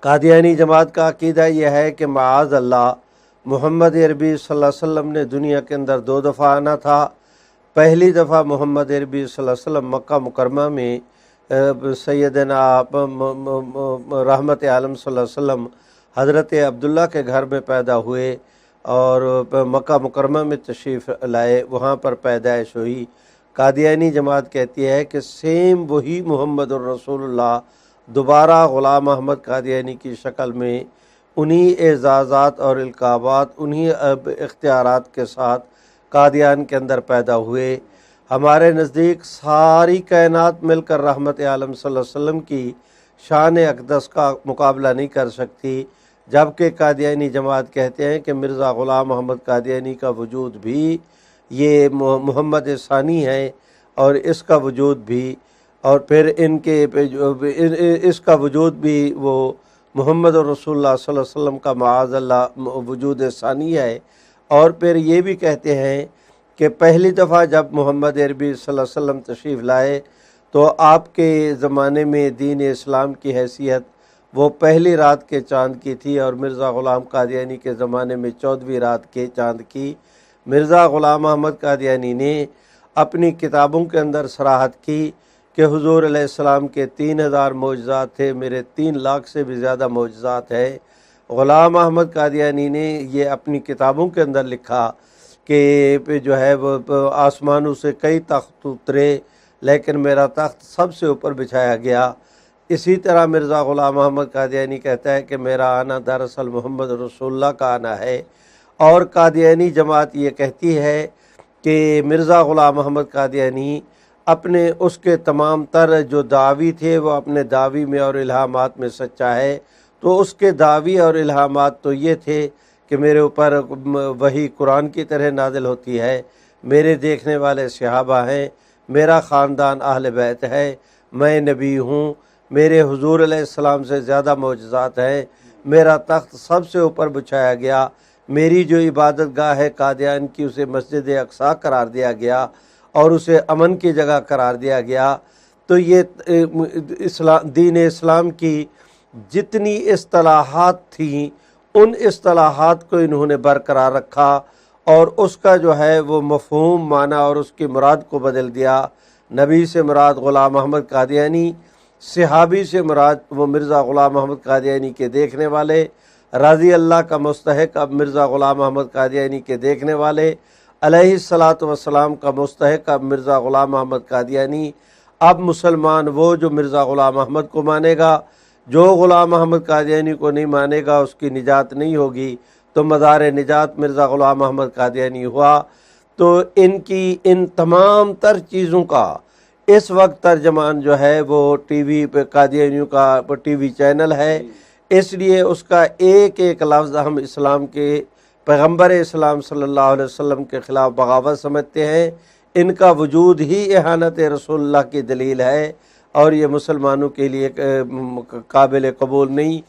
قادیانی جماعت کا عقیدہ یہ ہے کہ معاذ اللہ محمد عربی صلی اللہ علیہ وسلم نے دنیا کے اندر 2 دفعہ آنا تھا۔ پہلی دفعہ محمد عربی صلی اللہ علیہ وسلم مکہ مکرمہ میں سیدنا رحمت عالم صلی اللہ علیہ وسلم حضرت عبداللہ کے گھر میں پیدا ہوئے اور مکہ مکرمہ میں تشریف لائے، وہاں پر پیدائش ہوئی۔ قادیانی جماعت کہتی ہے کہ سیم وہی محمد الرسول اللہ دوبارہ غلام احمد قادیانی کی شکل میں انہی اعزازات اور القابات، انہی اختیارات کے ساتھ قادیان کے اندر پیدا ہوئے۔ ہمارے نزدیک ساری کائنات مل کر رحمت عالم صلی اللہ علیہ وسلم کی شان اقدس کا مقابلہ نہیں کر سکتی، جبکہ قادیانی جماعت کہتے ہیں کہ مرزا غلام محمد قادیانی کا وجود بھی یہ محمد ثانی ہے، اور اس کا وجود بھی، اور پھر ان کے اس کا وجود بھی وہ محمد رسول اللہ صلی اللہ علیہ وسلم کا معاذ اللہ وجود ثانی ہے۔ اور پھر یہ بھی کہتے ہیں کہ پہلی دفعہ جب محمد عربی صلی اللہ علیہ وسلم تشریف لائے تو آپ کے زمانے میں دین اسلام کی حیثیت وہ پہلی رات کے چاند کی تھی، اور مرزا غلام قادیانی کے زمانے میں 14ویں رات کے چاند کی۔ مرزا غلام احمد قادیانی نے اپنی کتابوں کے اندر صراحت کی کہ حضور علیہ السلام کے 3000 معجزات تھے، میرے 3 لاکھ سے بھی زیادہ معجزات ہے۔ غلام احمد قادیانی نے یہ اپنی کتابوں کے اندر لکھا کہ جو ہے وہ آسمانوں سے کئی تخت اترے لیکن میرا تخت سب سے اوپر بچھایا گیا۔ اسی طرح مرزا غلام احمد قادیانی کہتا ہے کہ میرا آنا دراصل محمد رسول اللہ کا آنا ہے۔ اور قادیانی جماعت یہ کہتی ہے کہ مرزا غلام احمد قادیانی اپنے اس کے تمام تر جو دعوی تھے وہ اپنے دعوی میں اور الہامات میں سچا ہے، تو اس کے دعوی اور الہامات تو یہ تھے کہ میرے اوپر وحی قرآن کی طرح نازل ہوتی ہے، میرے دیکھنے والے صحابہ ہیں، میرا خاندان اہل بیت ہے، میں نبی ہوں، میرے حضور علیہ السلام سے زیادہ معجزات ہیں، میرا تخت سب سے اوپر بچھایا گیا، میری جو عبادت گاہ ہے قادیان کی اسے مسجد اقصیٰ قرار دیا گیا اور اسے امن کی جگہ قرار دیا گیا۔ تو یہ دین اسلام کی جتنی اصطلاحات تھیں ان اصطلاحات کو انہوں نے برقرار رکھا اور اس کا جو ہے وہ مفہوم معنی اور اس کی مراد کو بدل دیا۔ نبی سے مراد غلام احمد قادیانی، صحابی سے مراد وہ مرزا غلام احمد قادیانی کے دیکھنے والے، رضی اللہ کا مستحق اب مرزا غلام احمد قادیانی کے دیکھنے والے، علیہ الصلاۃ والسلام کا مستحق اب مرزا غلام احمد قادیانی۔ اب مسلمان وہ جو مرزا غلام احمد کو مانے گا، جو غلام احمد قادیانی کو نہیں مانے گا اس کی نجات نہیں ہوگی، تو مزار نجات مرزا غلام احمد قادیانی ہوا۔ تو ان کی ان تمام تر چیزوں کا اس وقت ترجمان جو ہے وہ ٹی وی پہ قادیانیوں کا ٹی وی چینل ہے، اس لیے اس کا ایک ایک لفظ ہم اسلام کے پیغمبر اسلام صلی اللہ علیہ وسلم کے خلاف بغاوت سمجھتے ہیں۔ ان کا وجود ہی اہانت رسول اللہ کی دلیل ہے اور یہ مسلمانوں کے لیے قابل قبول نہیں۔